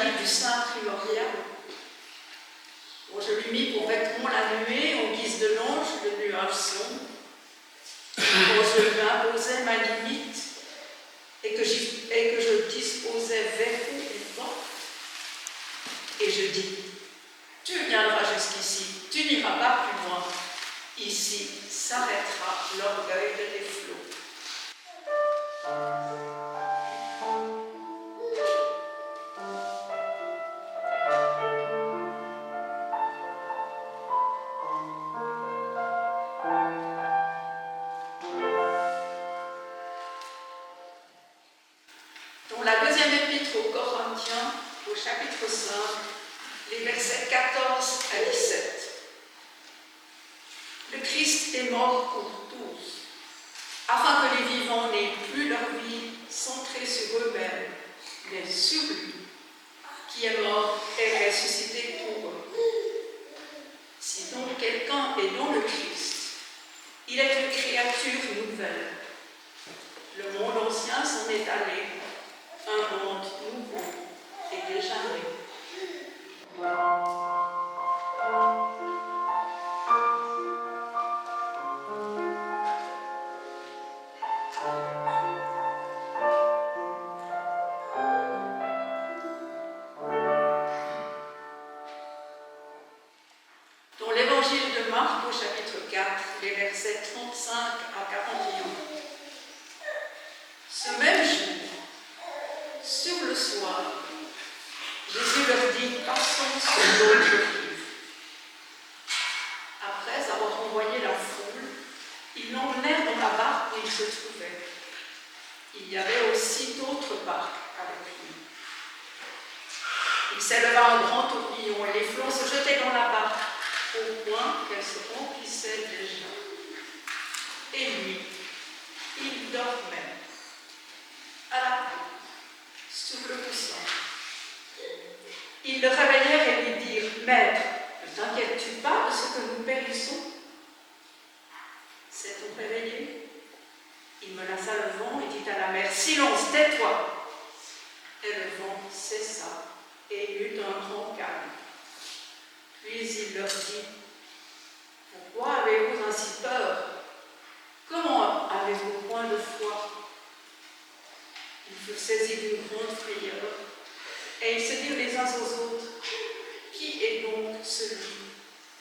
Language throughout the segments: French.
salive du sein primordial. Bon, je lui mis pour vêtement la nuée en guise de l'ange, le nuage sombre. Quand je lui imposais ma limite et que je disposais vers où il va, et je dis, tu viendras jusqu'ici, tu n'iras pas plus loin. Ici s'arrêtera l'orgueil de tes flots. Dans la deuxième épître aux Corinthiens, au chapitre 5, les versets 14 à 17. Le Christ est mort pour tous, afin que les vivants n'aient plus leur vie centrée sur eux-mêmes, mais sur lui, qui est mort et ressuscité pour eux. Si donc quelqu'un est dans le Christ, il est une créature nouvelle. Le monde ancien s'en est allé, un monde nouveau est déjà né. Dans l'évangile de Marc, au chapitre 4, les versets 35 à 41. Ce même jour, sur le soir, Jésus leur dit, passons sur l'autre rive. Après avoir envoyé la foule, ils l'emmenèrent dans la barque où il se trouvait. Il y avait aussi d'autres barques avec lui. Il s'éleva un grand tourbillon et les flots se jetaient dans la barque, au point qu'elle se remplissait déjà. Et lui, il dormait à la poupe, sous le coussin. Ils le réveillèrent et lui dirent, Maître, ne t'inquiètes-tu pas de ce que nous périssons? S'est-on réveillé? Il menaça le vent et dit à la mer, Silence, tais-toi! Et le vent cessa et il eut un grand calme. Puis il leur dit, pourquoi avez-vous ainsi peur? Comment avez-vous point de foi? Ils furent saisis d'une grande frayeur, et ils se dirent les uns aux autres, qui est donc celui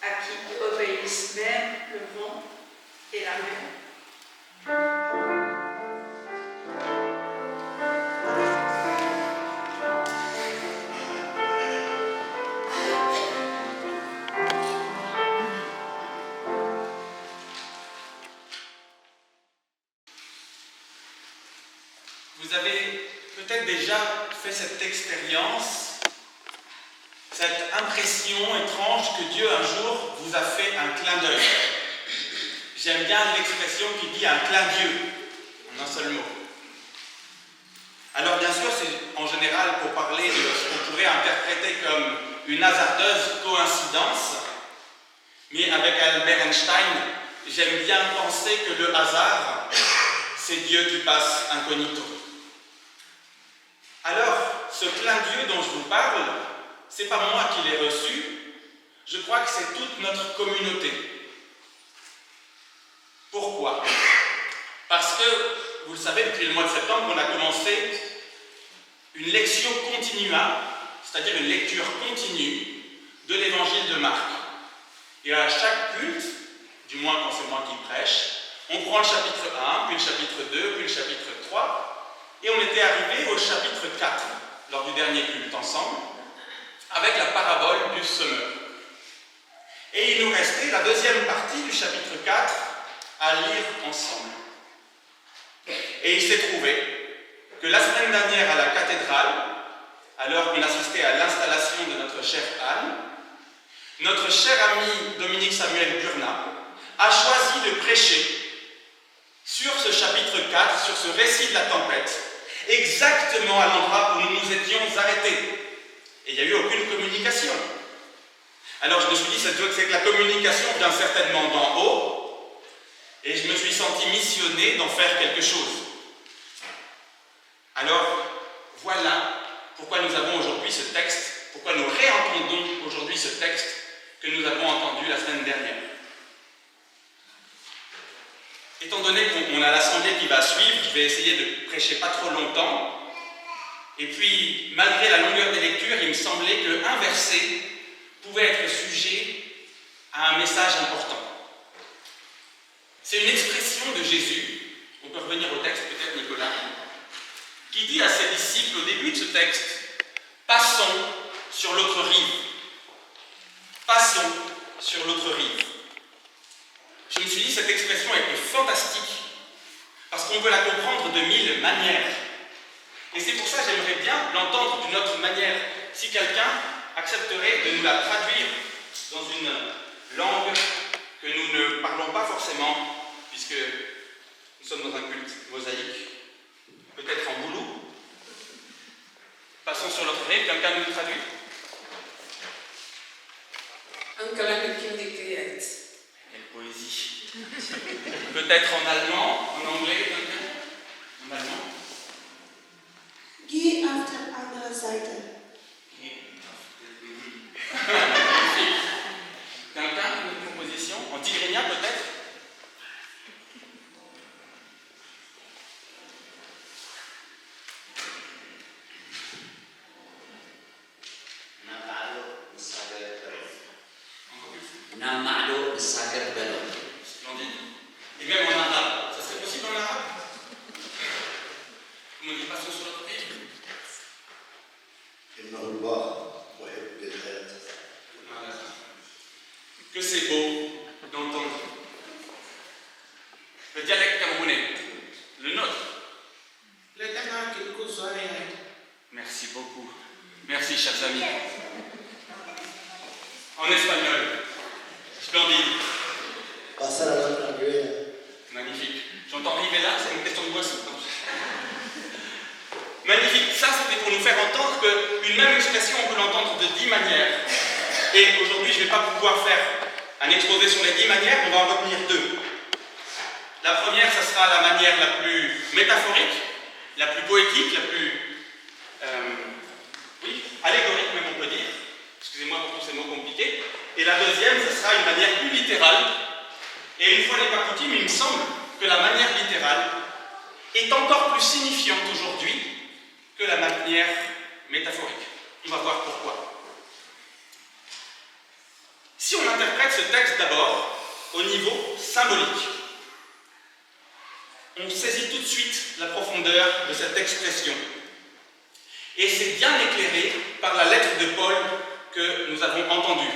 à qui obéissent même le vent et la mer? Vous avez peut-être déjà fait cette expérience, cette impression étrange que Dieu un jour vous a fait un clin d'œil. J'aime bien l'expression qui dit un clin d'yeux, en un seul mot. Alors bien sûr, c'est en général pour parler de ce qu'on pourrait interpréter comme une hasardeuse coïncidence, mais avec Albert Einstein, j'aime bien penser que le hasard, c'est Dieu qui passe incognito. Alors, ce clin d'yeux dont je vous parle, c'est pas moi qui l'ai reçu, je crois que c'est toute notre communauté. Pourquoi? Parce que, vous le savez, depuis le mois de septembre, on a commencé une lectio continua, c'est-à-dire une lecture continue de l'évangile de Marc. Et à chaque culte, du moins quand c'est moi qui prêche, on prend le chapitre 1, puis le chapitre 2, puis le chapitre 3, et on était arrivé au chapitre 4, lors du dernier culte ensemble, avec la parabole du semeur. Et il nous restait la deuxième partie du chapitre 4 à lire ensemble. Et il s'est trouvé que la semaine dernière à la cathédrale, à l'heure qu'on assistait à l'installation de notre chère Anne, notre cher ami Dominique Samuel Burnat a choisi de prêcher sur ce chapitre 4, sur ce récit de la tempête, exactement à l'endroit où nous nous étions arrêtés. Et il n'y a eu aucune communication. Alors je me suis dit, c'est que la communication vient certainement d'en haut, et je me suis senti missionné d'en faire quelque chose. Alors, voilà pourquoi nous avons aujourd'hui ce texte, pourquoi nous réentendons aujourd'hui ce texte que nous avons entendu la semaine dernière. Étant donné qu'on a l'assemblée qui va suivre, je vais essayer de prêcher pas trop longtemps. Et puis, malgré la longueur des lectures, il me semblait qu'un verset pouvait être sujet à un message important. C'est une expression de Jésus, on peut revenir au texte peut-être Nicolas, qui dit à ses disciples au début de ce texte, « Passons sur l'autre rive. Passons sur l'autre rive. » Je me suis dit, cette expression est fantastique, parce qu'on peut la comprendre de 1000 manières. Et c'est pour ça que j'aimerais bien l'entendre d'une autre manière. Si quelqu'un accepterait de nous la traduire dans une langue que nous ne parlons pas forcément, puisque nous sommes dans un culte mosaïque, peut-être en boulou. Passons sur l'autre rive, quelqu'un nous le traduit? Quelle poésie. Peut-être en allemand, en anglais, quelqu'un? En allemand? Geh auf die andere Seite. Quelqu'un, une composition? En tigrénien peut-être? Splendide. Et même en arabe, ça serait possible en arabe? Comment on dit passons sur l'autre rive? Que c'est beau d'entendre le dialecte camerounais, le nôtre. Merci beaucoup. Merci, chers amis. En espagnol. Splendide. Pasar a la otra ribera. Magnifique. J'entends arriver là, c'est une question de boisson. Magnifique. Ça, c'était pour nous faire entendre qu'une même expression, on peut l'entendre de 10 manières. Et aujourd'hui, je ne vais pas pouvoir faire un exposé sur les 10 manières, on va en retenir 2. La première, ce sera la manière la plus métaphorique, la plus poétique, la plus allégorique même on peut dire. Excusez-moi pour tous ces mots compliqués. Et la deuxième, ce sera une manière plus littérale. Et une fois n'est pas coutume, il me semble que la manière littérale est encore plus signifiante aujourd'hui que la manière métaphorique. On va voir pourquoi. Si on interprète ce texte d'abord au niveau symbolique, on saisit tout de suite la profondeur de cette expression. Et c'est bien éclairé par la lettre de Paul que nous avons entendue.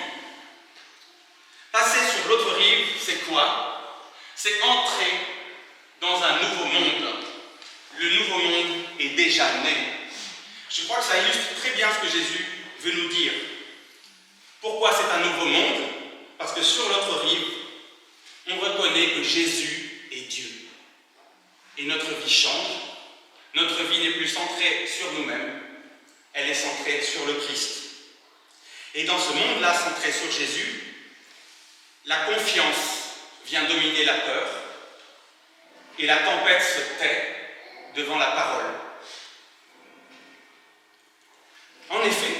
Passer sur l'autre rive, c'est quoi? C'est entrer dans un nouveau monde. Le nouveau monde est déjà né. Je crois que ça illustre très bien ce que Jésus veut nous dire. Pourquoi c'est un nouveau monde? Parce que sur l'autre rive, on reconnaît que Jésus est Dieu. Et notre vie change. Notre vie n'est plus centrée sur nous-mêmes, elle est centrée sur le Christ. Et dans ce monde-là, centré sur Jésus, la confiance vient dominer la peur et la tempête se tait devant la parole. En effet,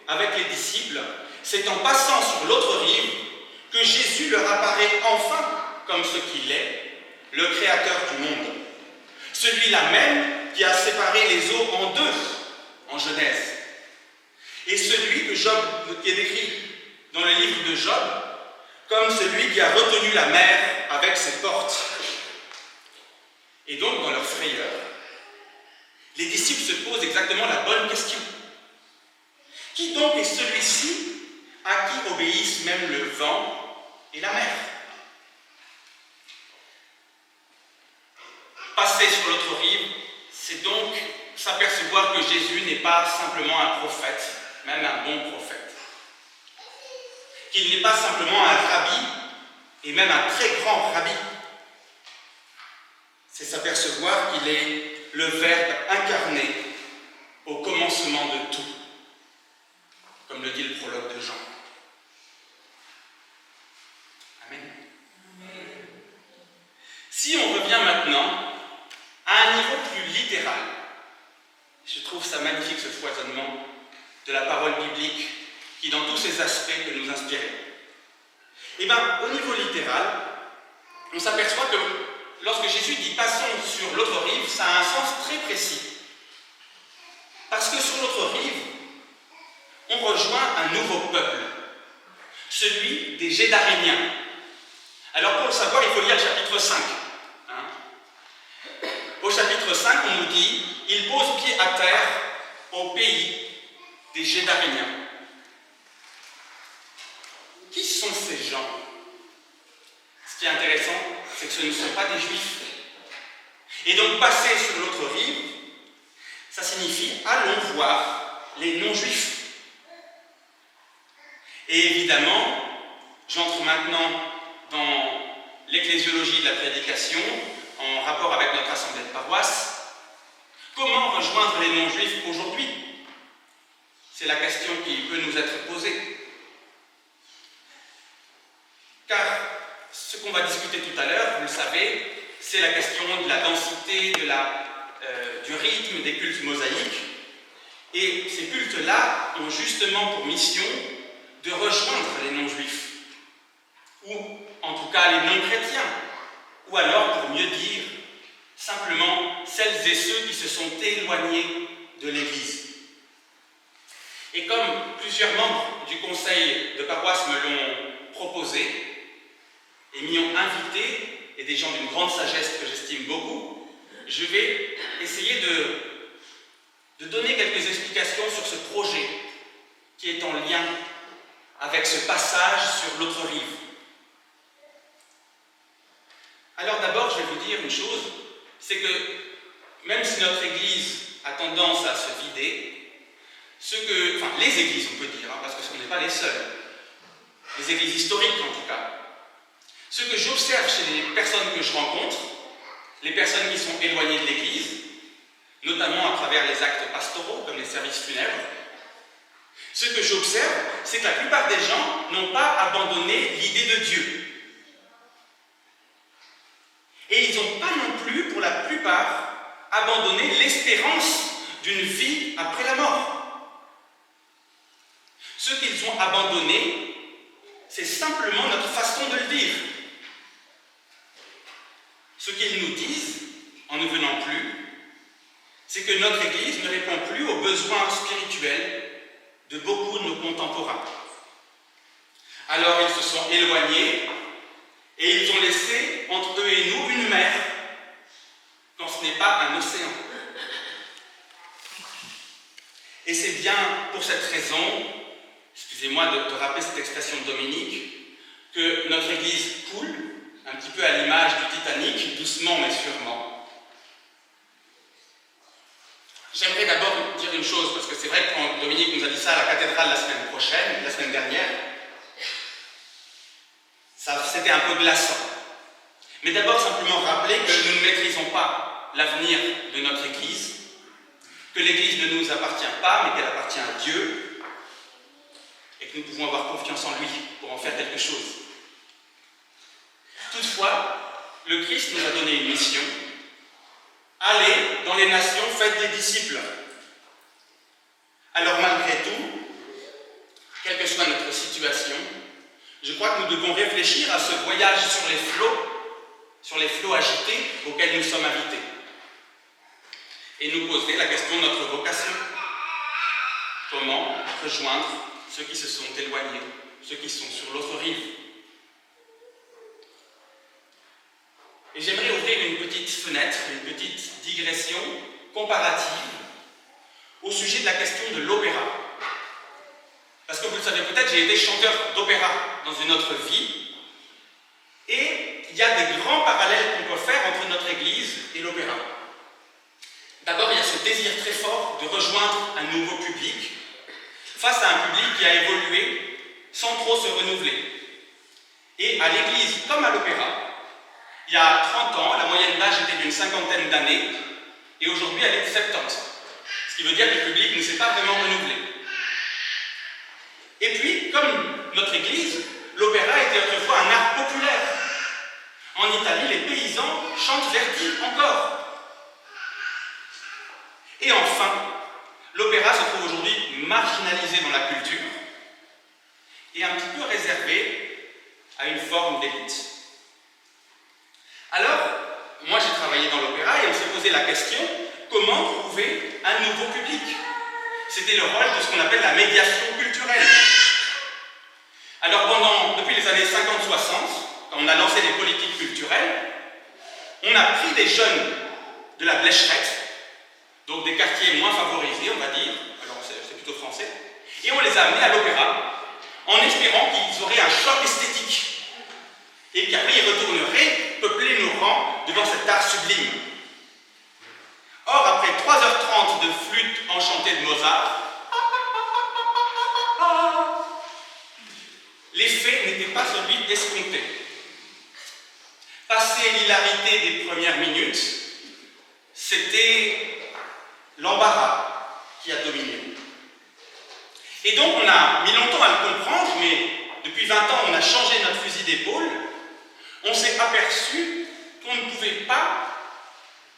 avec les disciples, c'est en passant sur l'autre rive que Jésus leur apparaît enfin comme ce qu'il est, le Créateur du monde. Celui-là même qui a séparé les eaux en deux, en Genèse. Et celui qui est décrit dans le livre de Job, comme celui qui a retenu la mer avec ses portes. Et donc, dans leur frayeur, les disciples se posent exactement la bonne question. Qui donc est celui-ci à qui obéissent même le vent et la mer? Passer sur l'autre rive, c'est donc s'apercevoir que Jésus n'est pas simplement un prophète, même un bon prophète. Qu'il n'est pas simplement un rabbi, et même un très grand rabbi. C'est s'apercevoir qu'il est le Verbe incarné au commencement de tout, comme le dit le prologue de Jean. Amen. Si on revient maintenant à un niveau plus littéral, je trouve ça magnifique ce foisonnement, de la parole biblique qui, dans tous ses aspects, peut nous inspirer? Eh bien, au niveau littéral, on s'aperçoit que lorsque Jésus dit « passons sur l'autre rive », ça a un sens très précis. Parce que sur l'autre rive, on rejoint un nouveau peuple, celui des Gédaréniens. Alors pour le savoir, il faut lire le chapitre 5. Au chapitre 5, on nous dit « Il pose pied à terre au pays des Gédaréniens ». Qui sont ces gens? Ce qui est intéressant, c'est que ce ne sont pas des Juifs. Et donc passer sur l'autre rive, ça signifie « allons voir les non-juifs ». Et évidemment, j'entre maintenant dans l'ecclésiologie de la prédication, en rapport avec notre assemblée de paroisse. Comment rejoindre les non-juifs aujourd'hui? C'est la question qui peut nous être posée. Car ce qu'on va discuter tout à l'heure, vous le savez, c'est la question de la densité, du rythme des cultes mosaïques. Et ces cultes-là ont justement pour mission de rejoindre les non-juifs, ou en tout cas les non-chrétiens, ou alors, pour mieux dire, simplement celles et ceux qui se sont éloignés de l'Église. Et comme plusieurs membres du conseil de paroisse me l'ont proposé et m'y ont invité, et des gens d'une grande sagesse que j'estime beaucoup, je vais essayer de donner quelques explications sur ce projet qui est en lien avec ce passage sur l'autre rive. Alors d'abord, je vais vous dire une chose, c'est que même si notre Église a tendance à se vider, les églises on peut dire, parce que ce n'est pas les seules, les églises historiques en tout cas, ce que j'observe chez les personnes que je rencontre, les personnes qui sont éloignées de l'Église, notamment à travers les actes pastoraux comme les services funèbres, ce que j'observe, c'est que la plupart des gens n'ont pas abandonné l'idée de Dieu. Et ils n'ont pas non plus, pour la plupart, abandonné l'espérance d'une vie après la mort. Ce qu'ils ont abandonné, c'est simplement notre façon de le dire. Ce qu'ils nous disent, en ne venant plus, c'est que notre Église ne répond plus aux besoins spirituels de beaucoup de nos contemporains. Alors ils se sont éloignés et ils ont laissé entre eux et nous une mer, quand ce n'est pas un océan. Et c'est bien pour cette raison, excusez-moi de rappeler cette expression de Dominique, que notre Église coule, un petit peu à l'image du Titanic, doucement mais sûrement. J'aimerais d'abord dire une chose, parce que c'est vrai que quand Dominique nous a dit ça à la cathédrale la semaine dernière, c'était un peu glaçant. Mais d'abord simplement rappeler que nous ne maîtrisons pas l'avenir de notre Église, que l'Église ne nous appartient pas, mais qu'elle appartient à Dieu, et que nous pouvons avoir confiance en lui pour en faire quelque chose. Toutefois, le Christ nous a donné une mission. Allez dans les nations, faites des disciples. Alors malgré tout, quelle que soit notre situation, je crois que nous devons réfléchir à ce voyage sur les flots agités auxquels nous sommes invités. Et nous poser la question de notre vocation. Comment rejoindre ceux qui se sont éloignés, ceux qui sont sur l'autre rive? Et j'aimerais ouvrir une petite fenêtre, une petite digression comparative au sujet de la question de l'opéra. Parce que vous le savez peut-être, j'ai été chanteur d'opéra dans une autre vie, et il y a des grands parallèles qu'on peut faire entre notre Église et l'opéra. D'abord, il y a ce désir très fort de rejoindre un nouveau public face à un public qui a évolué sans trop se renouveler. Et à l'Église, comme à l'opéra, il y a 30 ans, la moyenne d'âge était d'une 50aine d'années, et aujourd'hui elle est de 70. Ce qui veut dire que le public ne s'est pas vraiment renouvelé. Et puis, comme notre Église, l'opéra était autrefois un art populaire. En Italie, les paysans chantent Verdi encore. Et enfin, l'opéra se trouve aujourd'hui marginalisé dans la culture et un petit peu réservé à une forme d'élite. Alors, moi j'ai travaillé dans l'opéra et on s'est posé la question, comment trouver un nouveau public? C'était le rôle de ce qu'on appelle la médiation culturelle. Alors depuis les années 50-60, quand on a lancé les politiques culturelles, on a pris des jeunes de la Blécherette, donc des quartiers moins favorisés, on va dire, alors c'est plutôt français, et on les a amenés à l'opéra, en espérant qu'ils auraient un choc esthétique, et qu'après ils retourneraient peupler nos rangs devant cet art sublime. Or, après 3h30 de flûte enchantée de Mozart, l'effet n'était pas celui escompté. Passé l'hilarité des premières minutes, c'était l'embarras qui a dominé. Et donc on a mis longtemps à le comprendre, mais depuis 20 ans on a changé notre fusil d'épaule. On s'est aperçu qu'on ne pouvait pas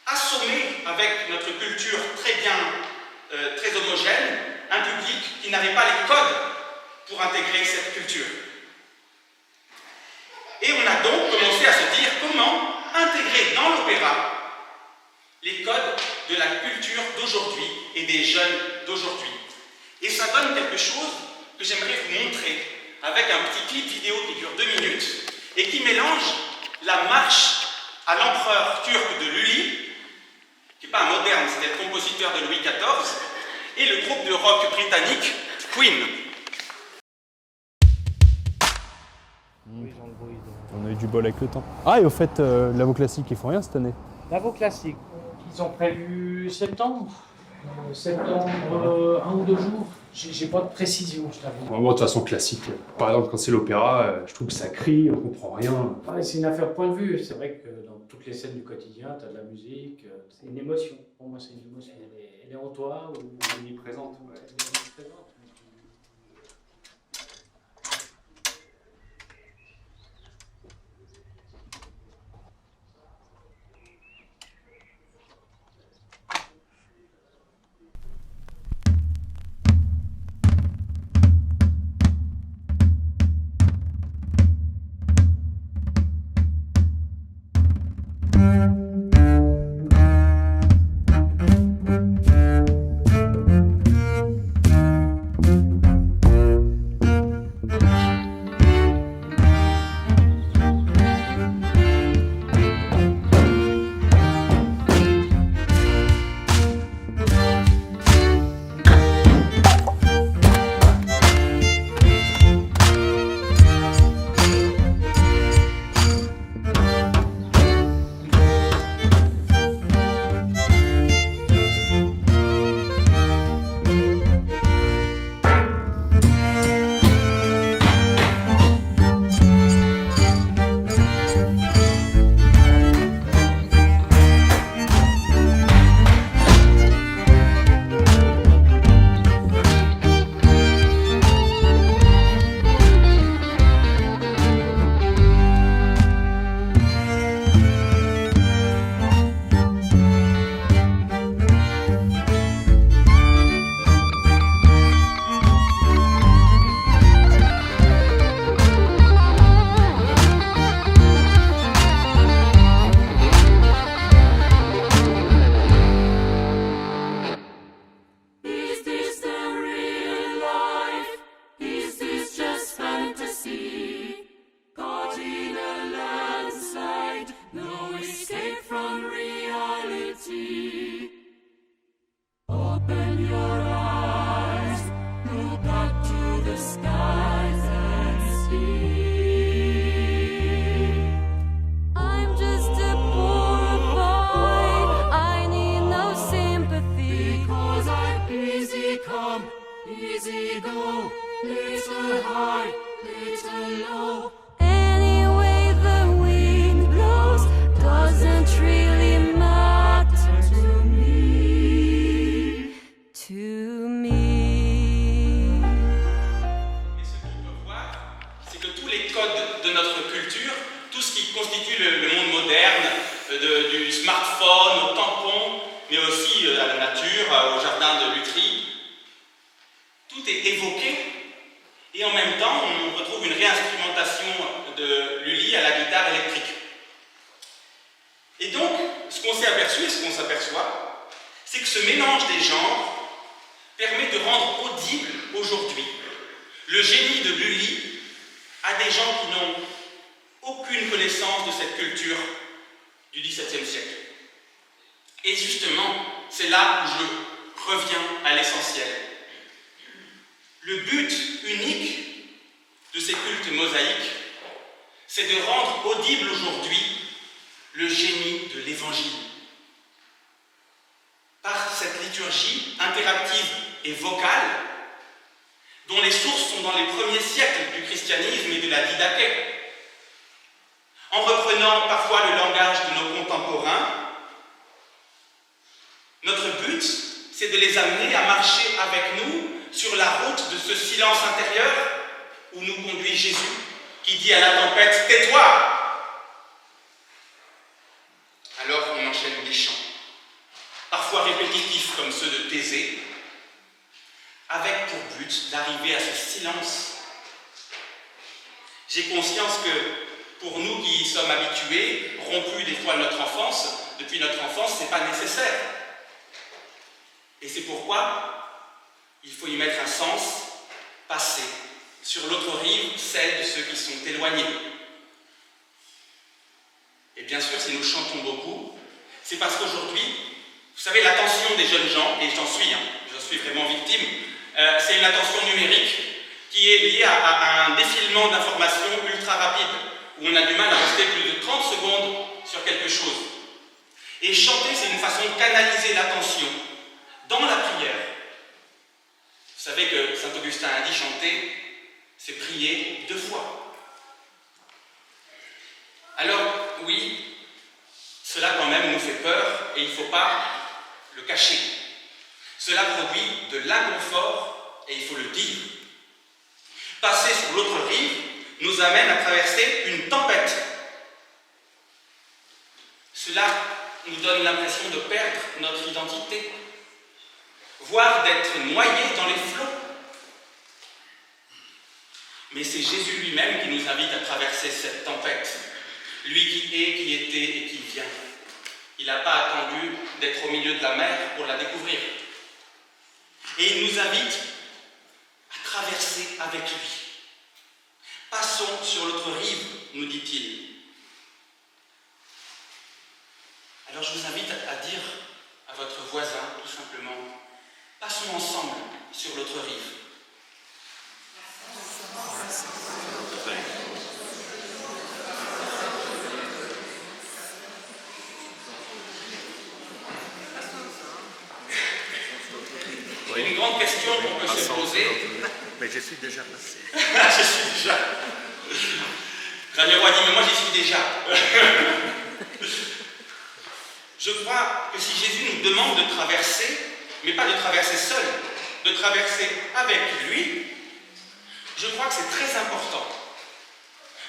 assommer avec notre culture très homogène, un public qui n'avait pas les codes pour intégrer cette culture. Et on a donc commencé à se dire comment intégrer dans l'opéra les codes de la culture d'aujourd'hui et des jeunes d'aujourd'hui. Et ça donne quelque chose que j'aimerais vous montrer avec un petit clip vidéo qui dure 2 minutes et qui mélange la marche à l'empereur turc de Lully, qui n'est pas un moderne, c'était le compositeur de Louis XIV, et le groupe de rock britannique Queen. On a eu du bol avec le temps. Ah, et au fait, Lavo Classique, ils font rien cette année? Lavo Classique, ils ont prévu septembre. Septembre, 1 ou 2 jours. J'ai pas de précision, je t'avoue. Moi, de toute façon, classique. Par exemple, quand c'est l'opéra, je trouve que ça crie, on comprend rien. Ouais, c'est une affaire de point de vue. C'est vrai que dans toutes les scènes du quotidien, tu as de la musique. C'est une émotion. Pour moi, c'est une émotion. Elle est en toi ou elle est présente. Ouais. Elle est présente. Easy go, little high, little low. Any way the wind blows doesn't really matter to me. To me. Et ce qu'on peut voir, c'est que tous les codes de notre culture, tout ce qui constitue le monde moderne, du smartphone au tampon, mais aussi à la nature, au jardin de Lutry. Tout est évoqué, et en même temps, on retrouve une réinstrumentation de Lully à la guitare électrique. Et donc, ce qu'on s'est aperçu et ce qu'on s'aperçoit, c'est que ce mélange des genres permet de rendre audible aujourd'hui le génie de Lully à des gens qui n'ont aucune connaissance de cette culture du XVIIe siècle. Et justement, c'est là où je reviens à l'essentiel. Le but unique de ces cultes mosaïques, c'est de rendre audible aujourd'hui le génie de l'Évangile. Par cette liturgie interactive et vocale, dont les sources sont dans les premiers siècles du christianisme et de la didaché, en reprenant parfois le langage de nos contemporains, notre but, c'est de les amener à marcher avec nous sur la route de ce silence intérieur où nous conduit Jésus, qui dit à la tempête « Tais-toi !» Alors on enchaîne des chants, parfois répétitifs comme ceux de Thésée, avec pour but d'arriver à ce silence. J'ai conscience que pour nous qui y sommes habitués, rompus des fois de notre enfance, depuis notre enfance, ce n'est pas nécessaire. Et c'est pourquoi il faut y mettre un sens, passer sur l'autre rive, celle de ceux qui sont éloignés. Et bien sûr, si nous chantons beaucoup, c'est parce qu'aujourd'hui, vous savez, l'attention des jeunes gens, et j'en suis vraiment victime, c'est une attention numérique qui est liée à un défilement d'informations ultra rapide, où on a du mal à rester plus de 30 secondes sur quelque chose. Et chanter, c'est une façon de canaliser l'attention dans la prière. Vous savez que saint Augustin a dit chanter, c'est prier 2 fois. Alors, oui, cela quand même nous fait peur et il ne faut pas le cacher. Cela produit de l'inconfort et il faut le dire. Passer sur l'autre rive nous amène à traverser une tempête. Cela nous donne l'impression de perdre notre identité, voire d'être noyé dans les flots. Mais c'est Jésus lui-même qui nous invite à traverser cette tempête. Lui qui est, qui était et qui vient. Il n'a pas attendu d'être au milieu de la mer pour la découvrir. Et il nous invite à traverser avec lui. Passons sur l'autre rive, nous dit-il. Alors je vous invite à dire à votre voisin, tout simplement, passons ensemble sur l'autre rive. Une grande question qu'on peut se poser. Mais je suis déjà passé. Je suis déjà. Le roi dit, mais moi j'y suis déjà. Je crois que si Jésus nous demande de traverser, mais pas de traverser seul, de traverser avec lui, je crois que c'est très important.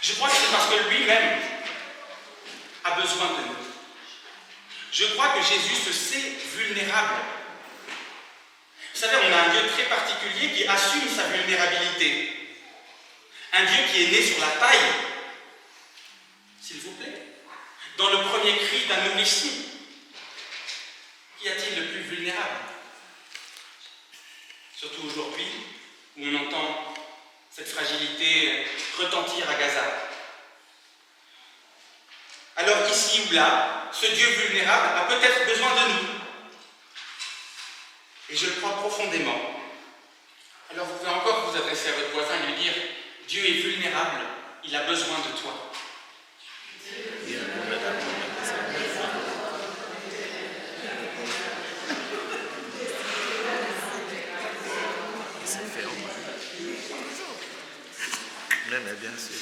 Je crois que c'est parce que lui-même a besoin de nous. Je crois que Jésus se sait vulnérable. Vous savez, on a un Dieu très particulier qui assume sa vulnérabilité. Un Dieu qui est né sur la paille, s'il vous plaît. Dans le premier cri d'un nourrisson, qu'y a-t-il le plus vulnérable? Surtout aujourd'hui, où on entend cette fragilité retentir à Gaza. Alors ici ou là, ce Dieu vulnérable a peut-être besoin de nous. Et je le crois profondément. Alors vous pouvez encore vous adresser à votre voisin et lui dire « Dieu est vulnérable, il a besoin de toi. » Mais bien sûr.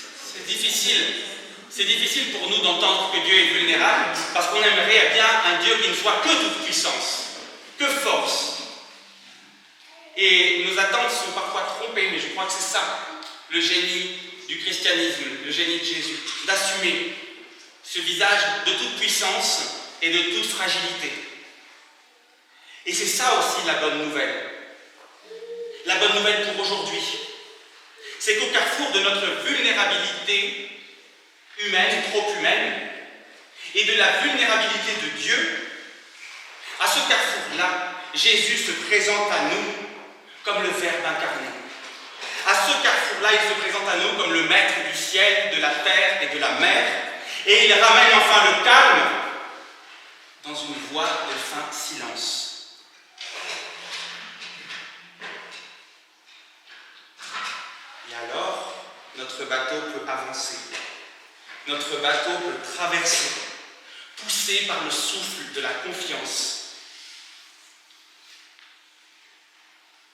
C'est difficile pour nous d'entendre que Dieu est vulnérable parce qu'on aimerait bien un Dieu qui ne soit que toute puissance, que force. Et nos attentes sont parfois trompées, mais je crois que c'est ça, le génie du christianisme, le génie de Jésus, d'assumer ce visage de toute puissance et de toute fragilité. Et c'est ça aussi la bonne nouvelle. La bonne nouvelle pour aujourd'hui, c'est qu'au carrefour de notre vulnérabilité humaine, trop humaine, et de la vulnérabilité de Dieu, à ce carrefour-là, Jésus se présente à nous comme le Verbe incarné. À ce carrefour-là, il se présente à nous comme le Maître du ciel, de la terre et de la mer, et il ramène enfin le calme dans une voie de fin silence. Et alors, notre bateau peut avancer, notre bateau peut traverser, poussé par le souffle de la confiance.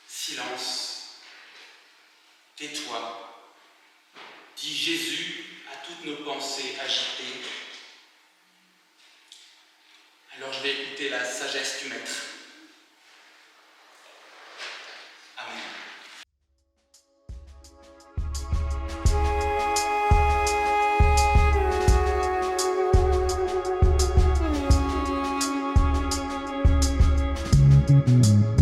Silence, tais-toi, dit Jésus à toutes nos pensées agitées. Alors je vais écouter la sagesse du Maître. Amen. Thank you.